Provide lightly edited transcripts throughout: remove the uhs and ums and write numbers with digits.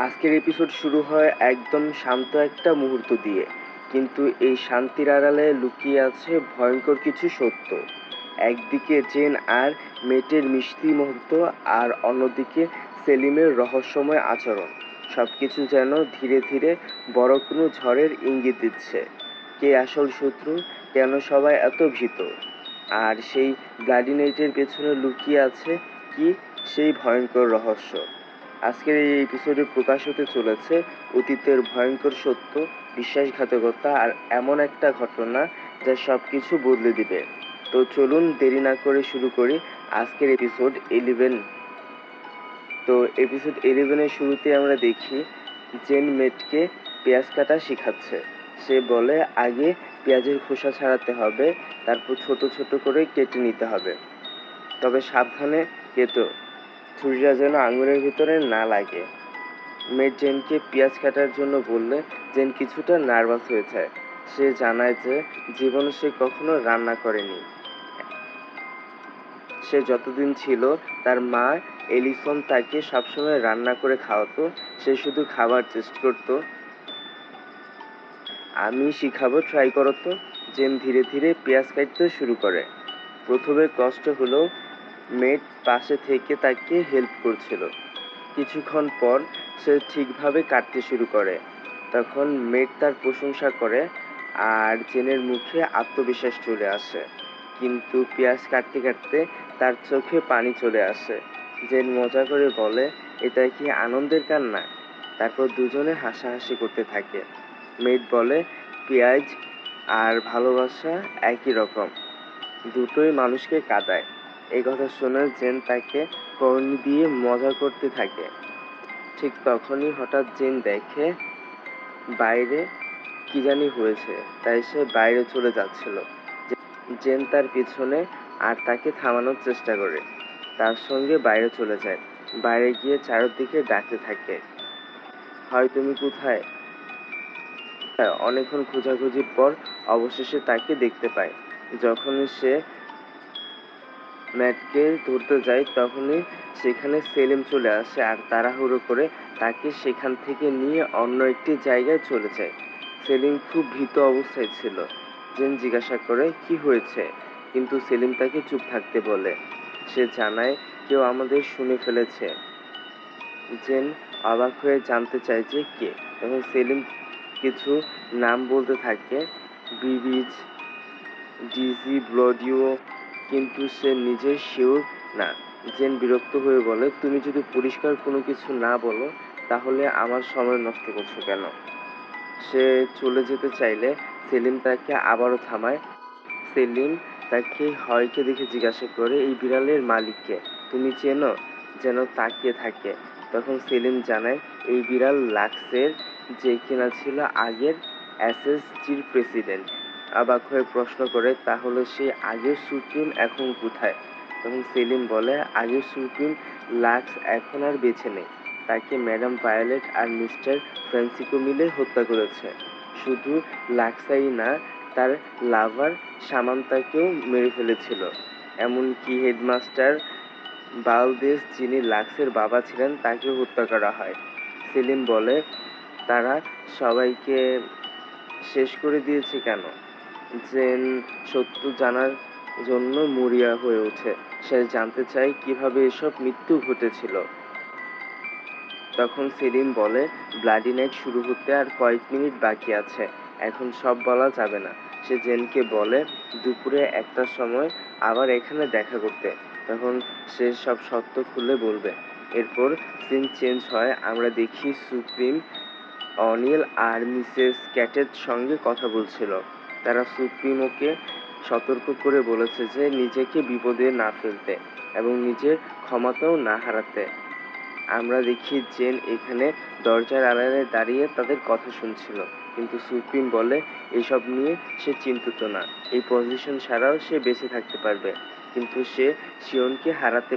আজকের এপিসোড শুরু হয় একদম শান্ত একটা মুহূর্ত দিয়ে, কিন্তু এই শান্তির আড়ালে লুকিয়ে আছে ভয়ঙ্কর কিছু সত্য। একদিকে জেন আর মেটের মিষ্টি মুহূর্ত, আর অন্যদিকে সেলিমের রহস্যময় আচরণ। সবকিছু যেন ধীরে ধীরে বড় কোনো ঝড়ের ইঙ্গিত দিচ্ছে। কে আসল শত্রু, কেন সবাই এত ভীত, আর সেই ব্লাডি নাইটের পেছনে লুকিয়ে আছে কি সেই ভয়ঙ্কর রহস্য। আজকের এই এপিসোডে প্রকাশ হতে চলেছে অতীতের ভয়ঙ্কর সত্য, বিশ্বাসঘাতকতা আর এমন একটা ঘটনা যা সবকিছু বদলে দিবে। তো চলুন দেরি না করে শুরু করি আজকের এপিসোড 11। তো এপিসোড 11-এর শুরুতে আমরা দেখি জেন মেটকে পেঁয়াজ কাটা শেখাচ্ছে। সে বলে আগে পেঁয়াজের খোসা ছাড়াতে হবে, তারপর ছোট ছোট করে কেটে নিতে হবে, তবে সাবধানে কেটো, ছুরিটা যেন আঙুলের ভিতরে না লাগে। মেট জেনকে পেঁয়াজ কাটার জন্য বললে জেন কিছুটা নার্ভাস হয়ে যায়। সে জানায় যে জীবনে সে কখনো রান্না করেনি। সে যতদিন ছিল তার মা এলিসন তাকে সবসময় রান্না করে খাওয়াতো, সে শুধু খাবার টেস্ট করতো। আমি শিখাবো, ট্রাই করো তো। জেন ধীরে ধীরে পেঁয়াজ কাটতে শুরু করে। প্রথমে কষ্ট হলেও মেট পাশে থেকে তাকে হেল্প করছিল। কিছুক্ষণ পর সে ঠিকভাবে কাটতে শুরু করে। তখন মেট তার প্রশংসা করে আর জেনের মুখে আত্মবিশ্বাস চলে আসে। কিন্তু পেঁয়াজ কাটতে কাটতে তার চোখে পানি চলে আসে। জেন মজা করে বলে, এটা কি আনন্দের কান্না? তারপর দুজনে হাসাহাসি করতে থাকে। মেট বলে, পেঁয়াজ আর ভালোবাসা একই রকম, দুটোই মানুষকে কাঁদায়। এই কথা শুনে জেন তাকে কর্নি দিয়ে মজা করতে থাকে। ঠিক তখনই হঠাৎ জেন দেখে বাইরে কি জানি হয়েছে, তাই সে বাইরে চলে যাচ্ছিল। জেন তার পিছনে আর তাকে থামানোর চেষ্টা করে, তার সঙ্গে বাইরে চলে যায়। বাইরে গিয়ে চারদিকে ডাকতে থাকে, হয় তুমি কোথায়? অনেকক্ষণ খোঁজাখুঁজির পর অবশেষে তাকে দেখতে পায়। যখনই সে ম্যাটকে ধরতে যায় তখনই সেখানে সেলিম চলে আসে আর তাড়াহুড়ো করে তাকে সেখান থেকে নিয়ে অন্য একটি জায়গায় চলে যায়। সেলিম খুব ভীত অবস্থায় ছিল। জেন জিজ্ঞাসা করে কি হয়েছে, কিন্তু সেলিম তাকে চুপ থাকতে বলে। সে জানায় কেউ আমাদের শুনে ফেলেছে। জেন অবাক হয়ে জানতে চায় যে কে। তখন সেলিম কিছু নাম বলতে থাকে, বিবিজ, ডিজি, ব্লডিও, কিন্তু সে নিজে শিওর না। জেন বিরক্ত হয়ে বলে, তুমি যদি পরিষ্কার কোনো কিছু না বলো তাহলে আমার সময় নষ্ট করছো কেন? সে চলে যেতে চাইলে সেলিম তাকে আবারও থামায়। সেলিম তাকে হয়কে দেখে জিজ্ঞাসা করে, এই বিড়ালের মালিককে তুমি চেনো? যেন তাকিয়ে থাকে। তখন সেলিম জানায় এই বিড়াল লাক্সের, যে কিনা ছিল আগের এসএসজির প্রেসিডেন্ট। অবাক হয়ে প্রশ্ন করে, তাহলে সেই আগের সুপ্রিম এখন কোথায়? তখন সেলিম বলে, আগের সুপ্রিম লাক্স এখন আর বেঁচে নেই, তাকে ম্যাডাম ভায়োলেট আর মিস্টার ফ্রান্সিকো মিলে হত্যা করেছে। শুধু লাক্সাই না, তার লাভার সামান্তাকেও মেরে ফেলেছিল। এমনকি হেডমাস্টার বালদেস, যিনি লাক্সের বাবা ছিলেন, তাকেও হত্যা করা হয়। সেলিম বলে, তারা সবাইকে শেষ করে দিয়েছে কেন? জেন সত্য জানার জন্য মরিয়া হয়ে ওঠে। সে জানতে চায় কিভাবে এসব মৃত্যু ঘটেছিল। তখন সেলিম বলে, ব্লাডি নাইট শুরু হতে আর কয়েক মিনিট বাকি আছে, এখন সব বলা যাবে না। সে জেনকে বলে দুপুরে 1টার সময় আবার এখানে দেখা করতে, তখন সে সব সত্য খুলে বলবে। এরপর সিন চেঞ্জ হয়। আমরা দেখি সুপ্রিম অনিল আর মিসেস ক্যাটের সঙ্গে কথা বলছিল। তারা সুপ্রিমোকে সতর্ক করে বলেছে যে নিজেকে বিপদে না ফেলতে এবং নিজের ক্ষমতাও না হারাতে। আমরা দেখি জেন এখানে দরজার আড়ালে দাঁড়িয়ে তাদের কথা শুনছিল, কিন্তু সুপ্রিম বলে এসব নিয়ে সে চিন্তিত না, এই পজিশন ছাড়াও সে বেঁচে থাকতে পারবে, কিন্তু সে জিওনকে হারাতে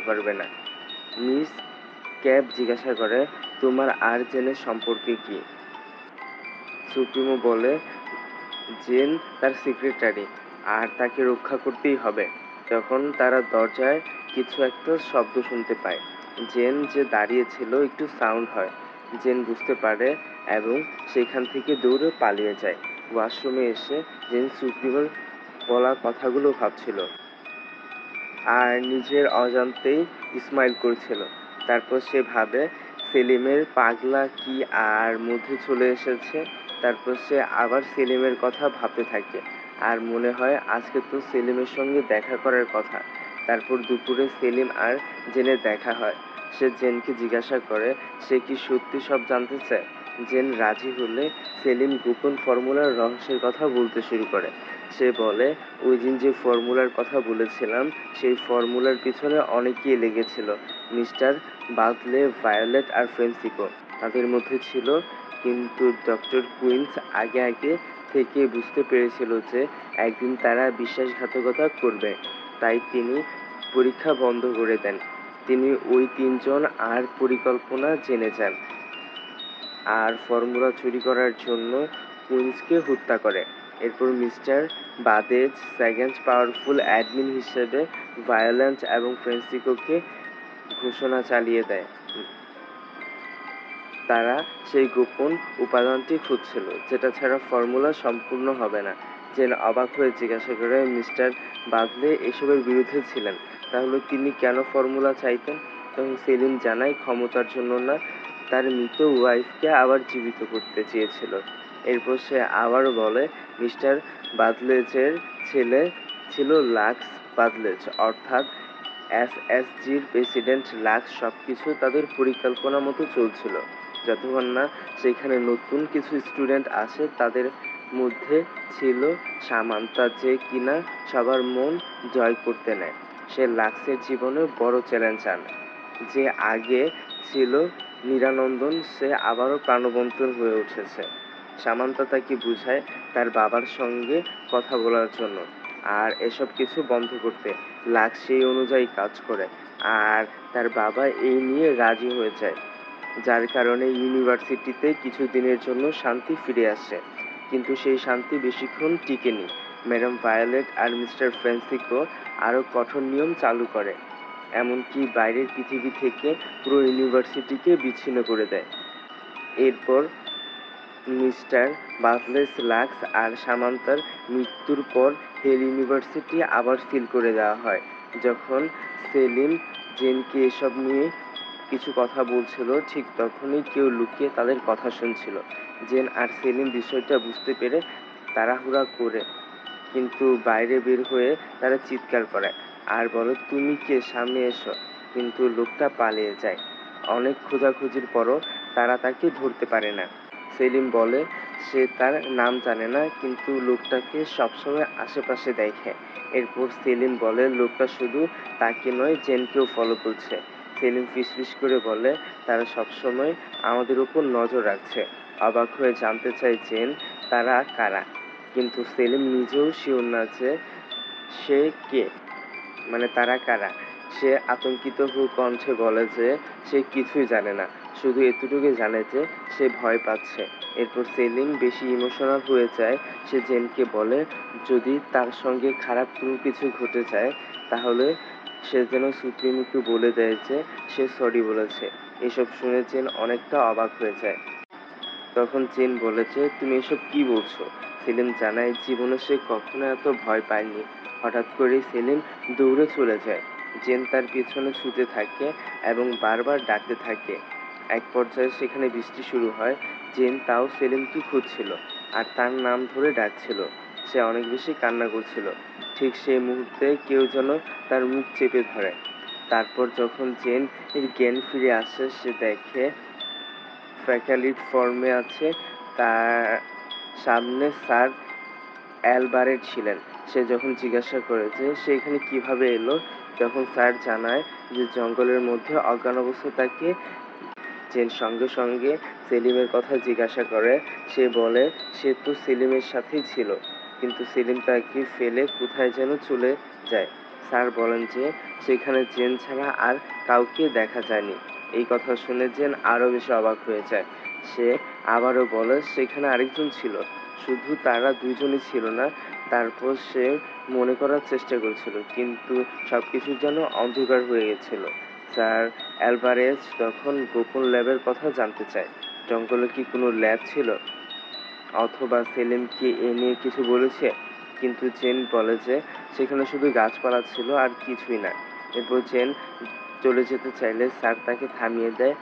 পারবে না। মিস ক্যাব জিজ্ঞাসা করে, তোমার আর জেনের সম্পর্কে কি? সুপ্রিমো বলে, জেন তার সেক্রেটারি আর তাকে রক্ষা করতেই হবে। তখন তারা দরজায় কিছু একটা শব্দ শুনতে পায়। জেন যে দাঁড়িয়েছিল একটু সাউন্ড হয়। জেন বুঝতে পারে এবং সেখান থেকে দৌড়ে পালিয়ে যায়। ওয়াশরুমে এসে জেন সুপ্রিমোর বলা কথাগুলো ভাবছিল আর নিজের অজান্তেই স্মাইল করছিল। তারপর সে ভাবে সেলিমের পাগলা কি আর মধ্যে চলে এসেছে। তারপর সে আবার সেলিমের কথা ভাবতে থাকে আর মনে হয় আজকে তো সেলিমের সঙ্গে দেখা করার কথা। তারপর দুপুরে সেলিম আর জেনের দেখা হয়। সে জেনকে জিজ্ঞাসা করে সে কি সত্যি সব জানতে চায়। জেন রাজি হলে সেলিম গোপন ফর্মুলার রহস্যের কথা বলতে শুরু করে। সে বলে ওই দিন যে ফর্মুলার কথা বলেছিলাম সেই ফর্মুলার পিছনে অনেকেই লেগেছিল। মিস্টার বাদলে, ভায়োলেট আর ফ্রান্সিকো তাদের মধ্যে ছিল। কিন্তু ডক্টর কুইন্স আগে আগে থেকে বুঝতে পেরেছিল যে একদিন তারা বিশ্বাসঘাতকতা করবে। তাই তিনি পরীক্ষা বন্ধ করে দেন। তিনি ওই তিনজন আর পরিকল্পনা জেনে যান আর ফর্মুলা চুরি করার জন্য কুইন্সকে হত্যা করে। এরপর মিস্টার বাদেজ সেকেন্ড পাওয়ারফুল অ্যাডমিন হিসেবে ভায়োলেন্স এবং ফ্রান্সিকোকে ঘোষণা চালিয়ে দেয়। তারা সেই গোপন উপাদানটি খুঁজছিল যেটা ছাড়া ফর্মুলা সম্পূর্ণ হবে না। জেন অবাক হয়ে জিজ্ঞাসা করে মিস্টার বাদলে এসবের বিরুদ্ধে ছিলেন, তাহলে তিনি কেন ফর্মুলা চাইতেন? তখন সেলিম জানায় ক্ষমতার জন্য না, তার মৃত ওয়াইফকে আবার জীবিত করতে চেয়েছিল। এরপর সে আবার বলে মিস্টার বাদলেজের ছেলে ছিল লাক্স বাদলেজ, অর্থাৎ এসএসজির প্রেসিডেন্ট লাক্স। সবকিছু তাদের পরিকল্পনা মতো চলছিল। যতক্ষণ না সেখানে নতুন কিছু স্টুডেন্ট আসে, তাদের মধ্যে ছিল সামান্তা যে কিনা সবার মন জয় করতে নেয়। সে লাক্সের জীবনে বড় চ্যালেঞ্জ আনে। যে আগে ছিল নিরানন্দন সে আবারও প্রাণবন্ত হয়ে উঠেছে। সামান্তা তাকে বুঝায় তার বাবার সঙ্গে কথা বলার জন্য আর এসব কিছু বন্ধ করতে। লাক্স সেই অনুযায়ী কাজ করে আর তার বাবা এই নিয়ে রাজি হয়ে যায়, যার কারণে ইউনিভার্সিটিতে কিছুদিনের জন্য শান্তি ফিরে আসে। কিন্তু সেই শান্তি বেশিক্ষণ টিকেনি। ম্যাডাম ভায়োলেট আর মিস্টার ফ্রান্সিকো আরও কঠোর নিয়ম চালু করে, এমনকি বাইরের পৃথিবী থেকে পুরো ইউনিভার্সিটিকে বিচ্ছিন্ন করে দেয়। এরপর মিস্টার বাদলেস, লাক্স আর সামান্তার মৃত্যুর পর হেল ইউনিভার্সিটি আবার সিল করে দেওয়া হয়। যখন সেলিম জেনকে এসব নিয়ে কিছু কথা বলছিল ঠিক তখনই কেউ লুকিয়ে তাদের কথা শুনছিল। জেন আর সেলিম বিষয়টা বুঝতে পেরে তাড়াহুড়া করে কিন্তু বাইরে বের হয়ে তারা চিৎকার করে আর বলে তুমি কে, সামনে এসো। কিন্তু লোকটা পালিয়ে যায়। অনেক খোঁজাখুঁজির পরও তারা তাকে ধরতে পারে না। সেলিম বলে সে তার নাম জানে না কিন্তু লোকটাকে সবসময় আশেপাশে দেখে। এরপর সেলিম বলে লোকটা শুধু তাকে নয় জেনকেও ফলো করছে। সেলিম ফিসফিস করে বলে তারা সবসময় আমাদের উপর নজর রাখছে। অবাক হয়ে জানতে চায় জেন তারা কারা, কিন্তু সেলিম নিজেও শিওর না যে সে কে, মানে তারা কারা। সে আতঙ্কিত কণ্ঠে বলে যে সে কিছুই জানে না, শুধু এতটুকু জানে যে সে ভয় পাচ্ছে। এরপর সেলিম বেশি ইমোশনাল হয়ে যায়। সে জেনকে বলে যদি তার সঙ্গে খারাপ কোনো কিছু ঘটে যায় তাহলে সে যেন সুপ্রিমোকে বলে দেয় যে সে সরি বলেছে। এসব শুনে জেন অনেকটা অবাক হয়ে যায়। তখন জেন বলেছে তুমি এসব কি বলছো। সেলিম জানায় জীবনে সে কখনো এত ভয় পায়নি। হঠাৎ করেই সেলিম দৌড়ে চলে যায়। জেন তার পিছনে ছুটে থাকে এবং বারবার ডাকতে থাকে। এক পর্যায়ে সেখানে বৃষ্টি শুরু হয়। জেন তাও সেলিমকে খুঁজছিল আর তার নাম ধরে ডাকছিল। সে অনেক বেশি কান্না করছিল। ঠিক সেই মুহূর্তে কেউ যেন তার মুখ চেপে ধরে। তারপর যখন জেন এর জ্ঞান ফিরে আসে সে দেখে ফ্যাকাল্টি ফর্মে আছে। তার সামনে স্যার অ্যালবারেট ছিলেন। সে যখন জিজ্ঞাসা করে যে সে এখানে কিভাবে এলো, তখন স্যার জানায় যে জঙ্গলের মধ্যে অজ্ঞান অবস্থায় তাকে জেন সঙ্গে সঙ্গে সেলিমের কথা জিজ্ঞাসা করে। সে বলে সে তো সেলিমের সাথেই ছিল, কিন্তু সেলিম তাকে ফেলে কোথায় যেন চলে যায়। স্যার বলেন যে সেখানে জেন ছাড়া আর কাউকে দেখা যায়নি। এই কথা শুনে জেন আরো বেশি অবাক হয়ে যায়। সে আবারও বলে সেখানে আরেকজন ছিল, শুধু তারা দুজনই ছিল না। তারপর সে মনে করার চেষ্টা করছিল কিন্তু সবকিছু যেন অন্ধকার হয়ে গেছিল। স্যার অ্যালভারেজ তখন গোপন ল্যাবের কথা জানতে চায়। জঙ্গলে কি কোনো ল্যাব ছিল, অথবা সেলিম কি এ নিয়ে কিছু বলেছে? কিন্তু জেন বলে যে সেখানে শুধু গাছপালা ছিল আর কিছুই না। এরপর জেন চলে যেতে চাইলে স্যার তাকে থামিয়ে দেয়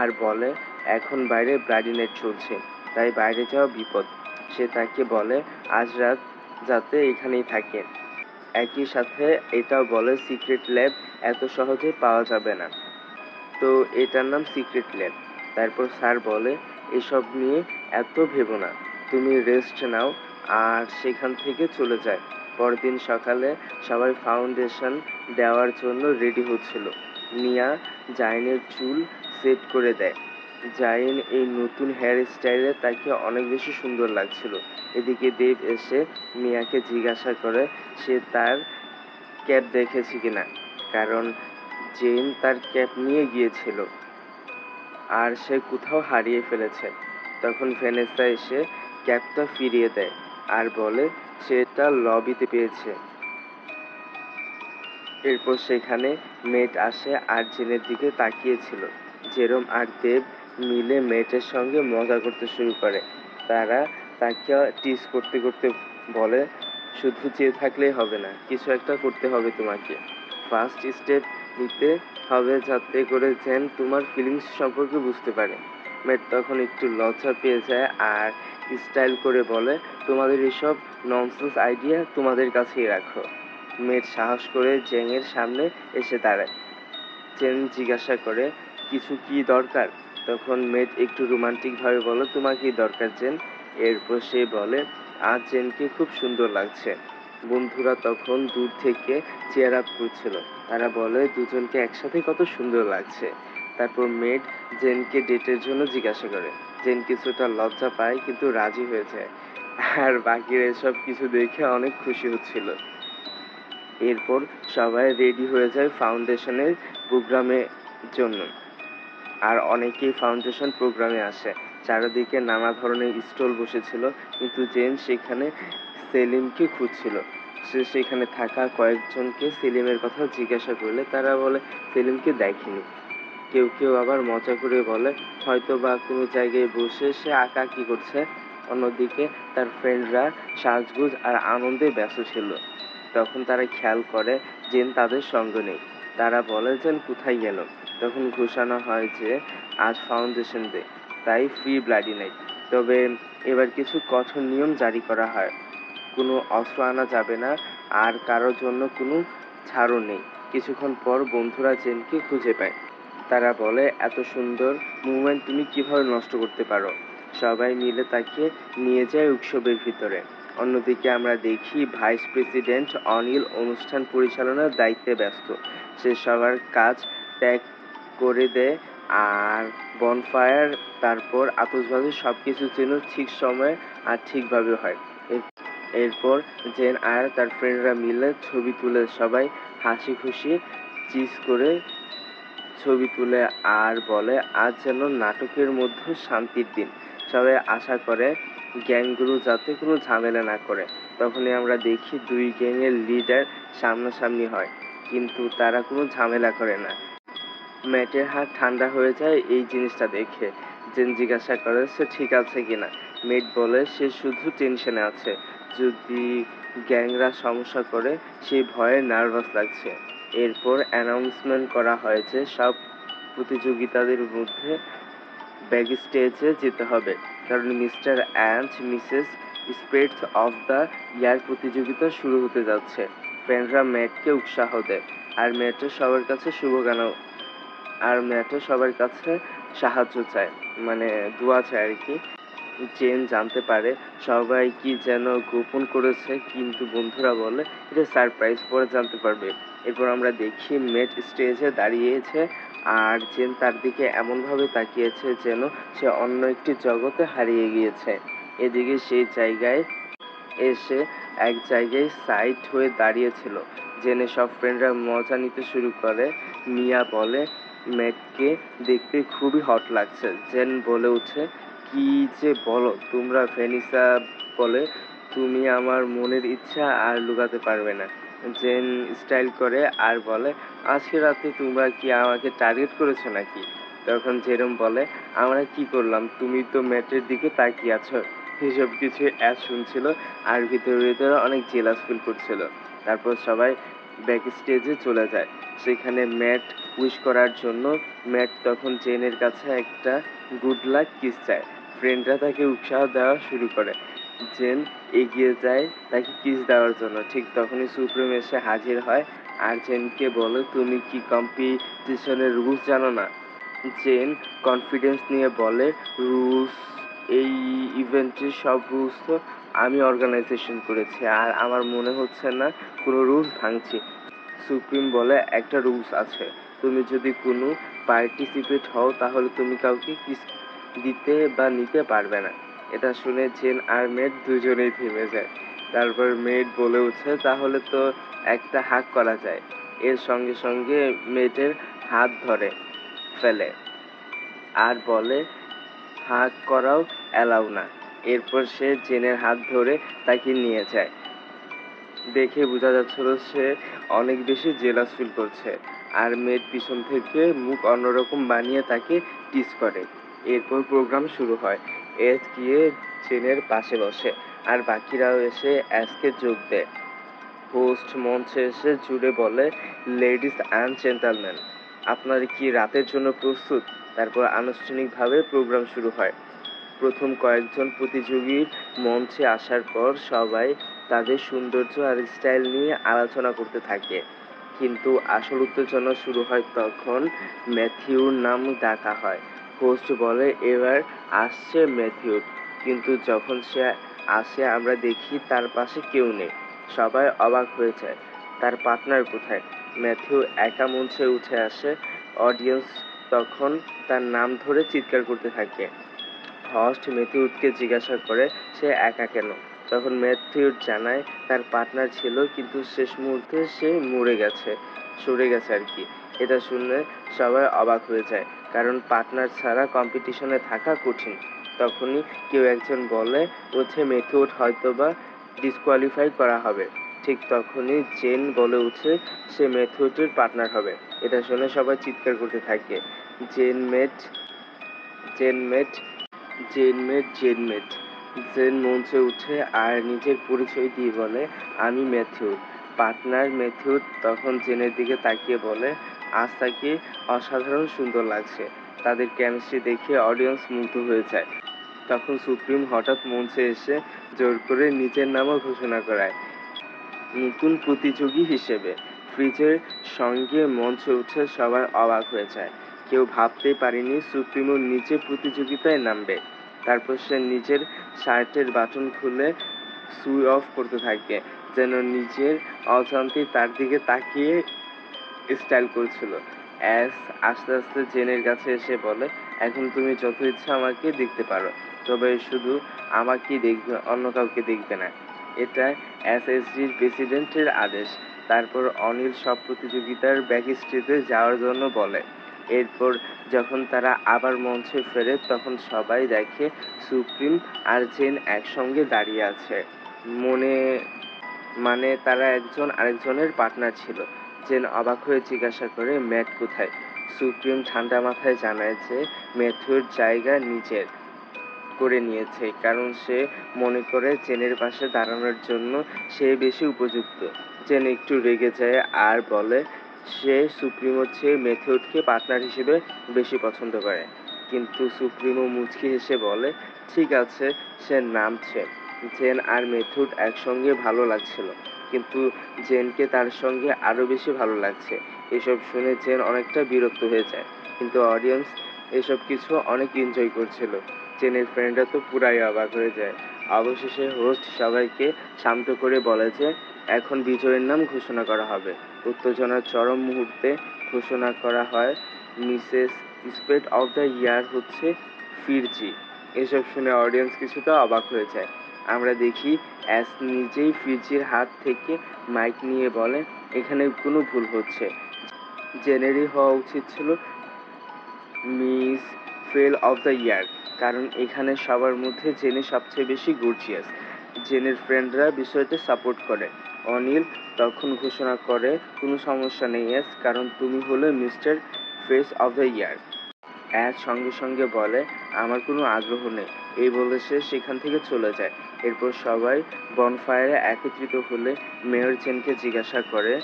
আর বলে এখন বাইরে ব্লাডি নাইট চলছে, তাই বাইরে যাওয়া বিপদ। সে তাকে বলে আজ রাত যাতে এখানেই থাকে। একই সাথে এটাও বলে সিক্রেট ল্যাব এত সহজে পাওয়া যাবে না, তো এটার নাম সিক্রেট ল্যাব। তারপর স্যার বলে এসব নিয়ে এত ভেবো না, তুমি রেস্ট নাও, আর সেখান থেকে চলে যায়। পরদিন সকালে সবাই ফাউন্ডেশন দেওয়ার জন্য রেডি হচ্ছিল। মিয়া জাইনের চুল সেট করে দেয়। জাইন এই নতুন হেয়ার স্টাইলে তাকে অনেক বেশি সুন্দর লাগছিল। এদিকে দেব এসে মিয়াকে জিজ্ঞাসা করে সে তার ক্যাপ দেখেছে কিনা, কারণ জেন তার ক্যাপ নিয়ে গিয়েছিল আর সে কোথাও হারিয়ে ফেলেছে। তখন ভ্যানেসা এসে ক্যাপটা ফিরিয়ে দেয় আর বলে সে এটা লবিতে পেয়েছে। এরপর সেখানে মেট আসে আর জেনের দিকে তাকিয়েছিল। জেরম আর দেব মিলে মেটের সঙ্গে মজা করতে শুরু করে। তারা তাকে টিজ করতে করতে বলে শুধু চেয়ে থাকলেই হবে না, কিছু একটা করতে হবে তোমাকে। ফার্স্ট স্টেপ নিতে হবে যাতে করে জেন তোমার ফিলিংস সম্পর্কে বুঝতে পারে। মেট তখন একটু লজ্জা পেয়ে যায় আর স্টাইল করে বলে তোমাদের এসব ননসেন্স আইডিয়া তোমাদের কাছেই রাখো। মেট সাহস করে জেনের সামনে এসে দাঁড়ায়। জেন জিজ্ঞাসা করে কিছু কি দরকার? তখন মেট একটু রোমান্টিক ভাবে বলে তোমার কি দরকার জেন? এরপর সে বলে আজ জেনকে খুব সুন্দর লাগছে। বন্ধুরা তখন দূর থেকে চেয়ার আপ করছিল। তারা বলে দুজনকে একসাথে কত সুন্দর লাগছে। তারপর মেট জেনকে ডেটের জন্য জিজ্ঞাসা করে। জেন কিছুটা লজ্জা পায় কিন্তু রাজি হয়ে যায়, আর বাকিরা এসব কিছু দেখে অনেক খুশি হচ্ছিল। এরপর সবাই রেডি হয়ে যায় ফাউন্ডেশনের প্রোগ্রামের জন্য, আর অনেকেই ফাউন্ডেশন প্রোগ্রামে আসে। চারিদিকে নানা ধরনের স্টল বসেছিল, কিন্তু জেন সেখানে সেলিমকে খুঁজছিল। সে সেখানে থাকা কয়েকজনকে সেলিমের কথা জিজ্ঞাসা করলে তারা বলে সেলিমকে দেখেনি। কেউ কেউ আবার মজা করে বলে হয়তো বা কোনো জায়গায় বসে সে আঁকাআঁকি করছে। অন্যদিকে তার ফ্রেন্ডরা সাজগোজ আর আনন্দে ব্যস্ত ছিল। তখন তারা খেয়াল করে জেন তাদের সঙ্গ নেই। তারা বলে জেন কোথায় গেল? তখন ঘোষণা হয় যে আজ ফাউন্ডেশন ডে, তাই ফ্রি ব্লাডি নাইট। তবে এবার কিছু কঠোর নিয়ম জারি করা হয়। কোনো অস্ত্র আনা যাবে না আর কারোর জন্য কোনো ছাড়ও নেই। কিছুক্ষণ পর বন্ধুরা জেনকে খুঁজে পায়। তারা বলে এত সুন্দর মুভমেন্ট তুমি কিভাবে নষ্ট করতে পারো? সবাই মিলে তাকে নিয়ে যায় উৎসবের ভিতরে। অন্যদিকে আমরা দেখি ভাইস প্রেসিডেন্ট অনিল অনুষ্ঠান পরিচালনার দায়িত্বে ব্যস্ত। সে সবার কাজ ত্যাগ করে দেয় আর বনফায়ার, তারপর আতশবাজি সবকিছু যেন ঠিক সময়ে আর ঠিকভাবে হয়। এরপর জেন আর তার ফ্রেন্ডরা মিলে ছবি তুলে সবাই হাসি খুশি চিজ করে ছবি তুলে আর বলে আজ যেন নাটকের মধ্যে শান্তির দিন। সবাই আশা করে গ্যাংগুলো যাতে কোনো ঝামেলা না করে। তখনই আমরা দেখি দুই গ্যাংয়ের লিডার সামনাসামনি হয়, কিন্তু তারা কোনো ঝামেলা করে না। ম্যাটের হাত ঠান্ডা হয়ে যায় এই জিনিসটা দেখে। জেন জিজ্ঞাসা করে সে ঠিক আছে কিনা। মেট বলে সে শুধু টেনশনে আছে, যদি গ্যাংরা সমস্যা করে সেই ভয়ে নার্ভাস লাগছে। এরপর অ্যানাউন্সমেন্ট করা হয় যে সব প্রতিযোগিতাদের মধ্যে ব্যাক স্টেজে যেতে হবে, কারণ mister and Mrs spirits of the ইয়ার প্রতিযোগিতা শুরু হতে যাচ্ছে। ফ্রেন্ডরা ম্যাটকে উৎসাহ দেয় আর ম্যাটের সবার কাছে সবার কাছে সাহায্য চায়, মানে দোয়া চায় আর কি। জেন জানতে পারে সবাই কি যেন গোপন করেছে, কিন্তু বন্ধুরা বলে এটা সারপ্রাইজ, পরে জানতে পারবে। এরপর আমরা দেখি মেট স্টেজে দাঁড়িয়েছে আর জেন তার দিকে এমনভাবে তাকিয়েছে যেন সে অন্য একটি জগতে হারিয়ে গিয়েছে। এদিকে সেই জায়গায় এসে এক জায়গায় সাইড হয়ে দাঁড়িয়েছিল। জেনে সব ফ্রেন্ডরা মজা নিতে শুরু করে। মিয়া বলে ম্যাটকে দেখতে খুবই হট লাগছে। জেন বলে উঠে কি যে বলো তোমরা? ভ্যানিসা বলে তুমি আমার মনের ইচ্ছা আর লুকাতে পারবে না। জেন স্টাইল করে আর বলে, আজকে রাতে তোমরা কি আমাকে টার্গেট করেছো নাকি? তখন জেরম বলে, আমরা কি করলাম, তুমি তো ম্যাটের দিকে তাকিয়ে আছো। এসব কিছু অ্যাজ শুনছিল আর ভিতরে ভিতরে অনেক জেলাস ফিল করছিল। তারপর সবাই ব্যাক স্টেজে চলে যায়। সেখানে ম্যাট উইশ করার জন্য ম্যাট তখন জেনের কাছে একটা গুড লাক কিস চায়। ফ্রেন্ডরা তাকে উৎসাহ দেওয়া শুরু করে। জেন এগিয়ে যায় তাকে কিস দেওয়ার জন্য। ঠিক তখনই সুপ্রিম এসে হাজির হয় আর জেনকে বলে, তুমি কি কম্পিটিশনের রুলস জানো না? জেন কনফিডেন্স নিয়ে বলে, রুলস? এই ইভেন্টের সব রুলস তো আমি অর্গানাইজেশন করেছি আর আমার মনে হচ্ছে না কোনো রুলস ভাঙছি। সুপ্রিম বলে, একটা রুলস আছে, তুমি যদি কোনো পার্টিসিপেট হও তাহলে তুমি কাউকে কিস দিতে বা নিতে পারবে না। এটা শুনে জেন আর মেড দুজনেই থেমে যায়। তারপর মেড বলে উঠে, তাহলে তো একটা হাগ করা যায়। এর সঙ্গে সঙ্গে মেয়েদের হাত ধরে ফেলে আর বলে, হাগ করাও অ্যালাউ না। এরপর সে জেনের হাত ধরে তাকে নিয়ে যায়। দেখে বোঝা যাচ্ছিল সে অনেক বেশি জেলাস ফিল করছে আর মেয়ের পিছন থেকে মুখ অন্যরকম বানিয়ে তাকে টিস করে। এরপর প্রোগ্রাম শুরু হয়। এস গিয়ে জেনের পাশে বসে আর বাকিরাও এসে অ্যাসকে যোগ দেয়। হোস্ট মঞ্চে এসে জুড়ে বলে, লেডিস অ্যান্ড জেন্টলম্যান, আপনারা কি রাতের জন্য প্রস্তুত? তারপর আনুষ্ঠানিকভাবে প্রোগ্রাম শুরু হয়। প্রথম কয়েকজন প্রতিযোগীর মঞ্চে আসার পর সবাই তাদের সৌন্দর্য আর স্টাইল নিয়ে আলোচনা করতে থাকে। কিন্তু আসল উত্তেজনা শুরু হয় তখন ম্যাথিউর নাম ডাকা হয়। হোস্ট বলে, এবার আসছে ম্যাথিউ। কিন্তু যখন সে আসে আমরা দেখি তার পাশে কেউ নেই। সবাই অবাক হয়ে যায়, তার পার্টনার কোথায়? ম্যাথিউ একা মঞ্চে উঠে আসে। অডিয়েন্স তখন তার নাম ধরে চিৎকার করতে থাকে। হোস্ট ম্যাথিউকে জিজ্ঞাসা করে, সে একা কেন? তখন ম্যাথিউ জানায় তার পার্টনার ছিল কিন্তু শেষ মুহূর্তে সে সরে গেছে আর কি। এটা শুনে সবাই অবাক হয়ে যায়, কারণ পার্টনার ছাড়া কম্পিটিশনে থাকা কঠিন। তখনই কেউ একজন বলে ওঠে, ম্যাথিউ হয়তোবা ডিসকোয়ালিফাই করা হবে। ঠিক তখনই জেন বলে উঠে সে ম্যাথিউর পার্টনার হবে। এটা শুনে সবাই চিৎকার করতে থাকে, জেন মেট, জেন মেট, জেন জেন মঞ্চে উঠে আর নিজের পরিচয় দিয়ে বলে, আমি ম্যাথিউ। পার্টনার ম্যাথিউ তখন জেনের দিকে তাকিয়ে বলে, আজ তাকে অসাধারণ সুন্দর লাগছে। তাদের কেমিস্ট্রি দেখে অডিয়েন্স মুগ্ধ হয়ে যায়। তখন সুপ্রিম হঠাৎ মঞ্চে এসে জোর করে নিজের নামও ঘোষণা করায় নতুন প্রতিযোগী হিসেবে। ফ্রিজের সঙ্গে মঞ্চে উঠে সবাই অবাক হয়ে যায়। কেউ ভাবতেই পারেনি সুপ্রিমো নিজে প্রতিযোগিতায় নামবে। তারপর সে নিজের শার্টের বাটন খুলে সুই অফ করতে থাকে, যেন নিজের অজান্তেই তার দিকে তাকিয়ে স্টাইল করছিল। অ্যাস আস্তে আস্তে জেনের কাছে এসে বলে, এখন তুমি যত ইচ্ছা আমাকে দেখতে পারো, তবে শুধু আমাকেই দেখবে, অন্য কাউকে দেখবে না। এটা এসএসজির প্রেসিডেন্টের আদেশ। তারপর অনিল সব প্রতিযোগিতার ব্যাক স্টেজে যাওয়ার জন্য বলে। এরপর যখন তারা আবার মঞ্চে ফেরে তখন সবাই দেখে সুপ্রিম আর জেন একসঙ্গে দাঁড়িয়ে আছে। মনে মানে তারা একজন আরেকজনের পার্টনার ছিল। জেন অবাক হয়ে জিজ্ঞাসা করে, ম্যাট কোথায়? সুপ্রিম ঠান্ডা মাথায় জানায় যে ম্যাথিউর জায়গা নিজের করে নিয়েছে, কারণ সে মনে করে জেনের পাশে দাঁড়ানোর জন্য সে বেশি উপযুক্ত। জেন একটু রেগে যায় আর বলে সে সুপ্রিমোর চেয়ে ম্যাথিউকে পার্টনার হিসেবে বেশি পছন্দ করে। কিন্তু সুপ্রিমো মুচকি হেসে বলে, ঠিক আছে, সে নামছে। জেন আর ম্যাথিউ একসঙ্গে ভালো লাগছিল, কিন্তু জেনকে তার সঙ্গে আরো বেশি ভালো লাগছে। এসব শুনে জেন অনেকটা বিরক্ত হয়ে যায়, কিন্তু অডিয়েন্স এসব কিছু অনেক এনজয় করছিল। জেনের ফ্রেন্ডরা তো পুরাই অবাক হয়ে যায়। অবশেষে হোস্ট সবাইকে শান্ত করে বলে যে এখন বিজয়ীর নাম ঘোষণা করা হবে। উত্তেজনার চরম মুহূর্তে ঘোষণা করা হয় Mrs spade of the year হচ্ছে ফিরজি। এসব শুনে অডিয়েন্স কিছুটা অবাক হয়ে যায়। আমরা দেখি অ্যাস নিজেই ফিরজির হাত থেকে মাইক নিয়ে বলে, এখানে কোনো ভুল হচ্ছে, জেনেরই হওয়া উচিত ছিল মিস ফেল অফ দ্য ইয়ার, কারণ এখানে সবার মধ্যে জেনে সবচেয়ে বেশি গর্জিয়াস। জেনের ফ্রেন্ডরা বিষয়টা সাপোর্ট করে। অনিল তখন ঘোষণা করে, কোনো সমস্যা নেই অ্যাশ, কারণ তুমি হলে mister face of the year. Ash সঙ্গে সঙ্গে বলে, আমার কোনো আগ্রহ নেই। এই বলে সে সেখান থেকে চলে যায়। এরপর সবাই বনফায়ারে একত্রিত হলে মেয়র জেনকে জিজ্ঞাসা করে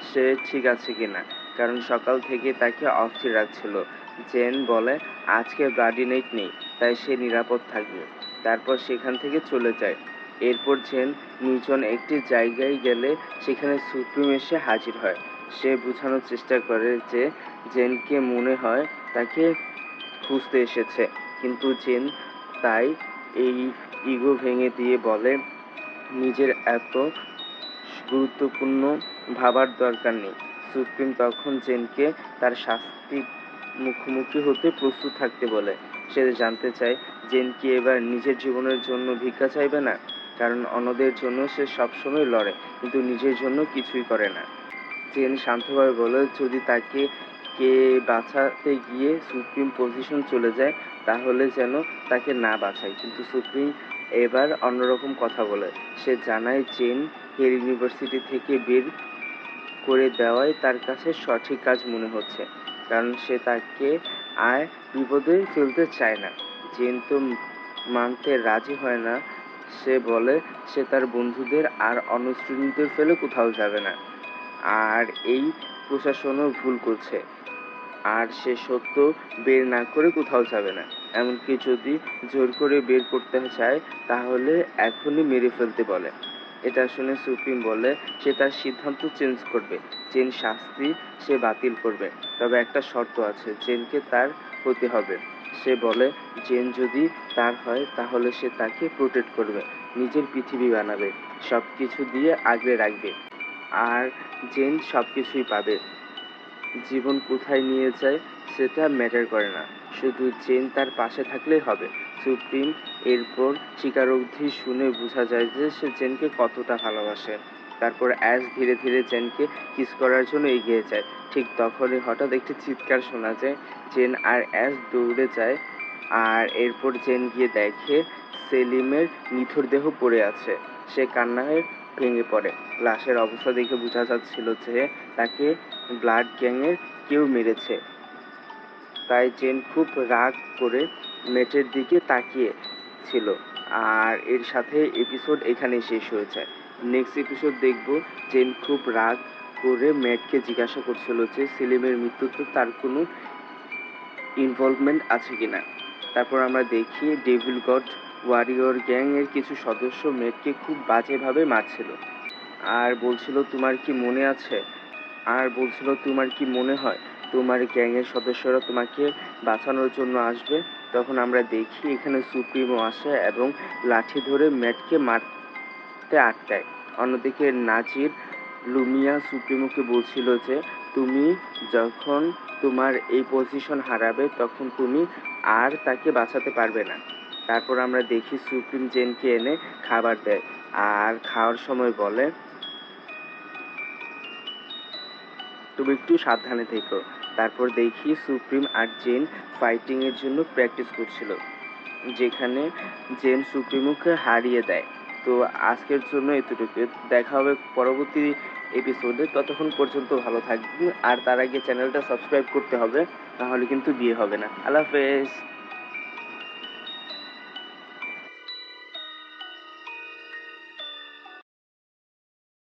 সে ঠিক আছে কিনা, কারণ সকাল থেকে তাকে অস্থির রাখছিল। জেন বলে আজকে ব্লাডি নাইট নেই, তাই সে নিরাপদ থাকবে। তারপর সেখান থেকে চলে যায়। এরপর জেন নির্জন একটি জায়গায় গেলে সেখানে সুপ্রিম এসে হাজির হয়। সে বোঝানোর চেষ্টা করে যে জেনকে মনে হয় তাকে খুঁজতে এসেছে, কিন্তু জেন তাই এই ইগো ভেঙে দিয়ে বলে নিজের এত গুরুত্বপূর্ণ ভাবার দরকার নেই। সুপ্রিম তখন জেনকে তার শাস্তির মুখোমুখি হতে প্রস্তুত থাকতে বলে। সে জানতে চায় জেন কি এবার নিজের জীবনের জন্য ভিক্ষা চাইবে না, কারণ অন্যদের জন্য সে সবসময় লড়ে কিন্তু নিজের জন্য কিছুই করে না। জেন শান্তভাবে বলে যদি তাকে কে বাঁচাতে গিয়ে সুপ্রিম পজিশন চলে যায় তাহলে যেন তাকে না বাঁচায়, কিন্তু সুপ্রিম এবার অন্যরকম কথা বলে। সে জানায় জেন হের ইউনিভার্সিটি থেকে বের করে দেওয়াই তার কাছে সঠিক কাজ মনে হচ্ছে, কারণ সে তাকে আর বিপদে ফেলতে চায় না। জেন তো মানতে রাজি হয় না। সে বলে সে তার বন্ধুদের আর অন্য স্টুডেন্টদের ফেলে কোথাও যাবে না, আর এই প্রশাসনও ভুল করছে, আর সে সত্য বের না করে কোথাও যাবে না। এমনকি যদি জোর করে বের করতে চায় তাহলে এখনই মেরে ফেলতে বলে। এটা শুনে সুপ্রিম বলে সে তার সিদ্ধান্ত চেঞ্জ করবে, জেন শাস্তি সে বাতিল করবে, তবে একটা শর্ত আছে, জেনকে তার হতে হবে। সে বলে জেন যদি তার হয় তাহলে সে তাকে প্রোটেক্ট করবে, নিজের পৃথিবী বানাবে, সবকিছু দিয়ে আগলে রাখবে, আর জেন সবকিছুই পাবে। জীবন কোথায় নিয়ে যায় সেটা ম্যাটার করে না, শুধু জেন তার পাশে থাকলেই হবে। সুপ্রিম এরপর স্বীকারোক্তি শুনে বোঝা যায় যে সে জেনকে কতটা ভালোবাসে। তারপর অ্যাশ ধীরে ধীরে জেনকে কিস করার জন্য এগিয়ে যায়। ঠিক তখনই হঠাৎ একটি চিৎকার শোনা যায়। জেন আর অ্যাশ দৌড়ে যায়, আর এরপর জেন গিয়ে দেখে সেলিমের নিথর দেহ পড়ে আছে। সে কান্নায় ভেঙে পড়ে। লাশের অবস্থা দেখে বোঝা যাচ্ছিল যে তাকে ব্লাড গ্যাংয়ের কেউ মেরেছে। তাই জেন খুব রাগ করে মেটের দিকে তাকিয়ে ছিল। আর এর সাথে এপিসোড এখানেই শেষ হয়ে যায়। নেক্সট এপিসোড দেখব জেন খুব রাগ করে ম্যাটকে জিজ্ঞাসা করছিল যে সেলিমের মৃত্যুতে তার কোনো ইনভলভমেন্ট আছে কিনা। তারপর আমরা দেখি ডেভিল গড ওয়ারিয়র গ্যাং এর কিছু সদস্য ম্যাটকে খুব বাজেভাবে মারছিল, আর বলছিল তোমার কি মনে আছে, আর বলছিল তোমার কি মনে হয় তোমার গ্যাংয়ের সদস্যরা তোমাকে বাঁচানোর জন্য আসবে। তখন আমরা দেখি এখানে সুপ্রিমো আসে এবং লাঠি ধরে ম্যাটকে মারতে আটকায়। অন্যদিকে নাজির লুমিয়া সুপ্রিমোকে বলছিল যে তুমি যখন তোমার এই পজিশন হারাবে তখন তুমি আর তাকে বাঁচাতে পারবে না। তারপর আমরা দেখি সুপ্রিম জেনকে এনে খাবার দেয়, আর খাওয়ার সময় বলে তুমি একটু সাবধানে থেকো। তারপর দেখি সুপ্রিম আর জেন ফাইটিং এর জন্য প্র্যাকটিস করছিল, যেখানে জেন সুপ্রিমোকে হারিয়ে দেয়। তো আজকের জন্য এতটুকু, দেখা হবে পরবর্তী এপিসোডে। ততক্ষণ পর্যন্ত ভালো থাকবেন, আর তার আগে চ্যানেলটা সাবস্ক্রাইব করতে হবে, নাহলে কিন্তু বিয়ে হবে না। আল্লাহ হাফেজ।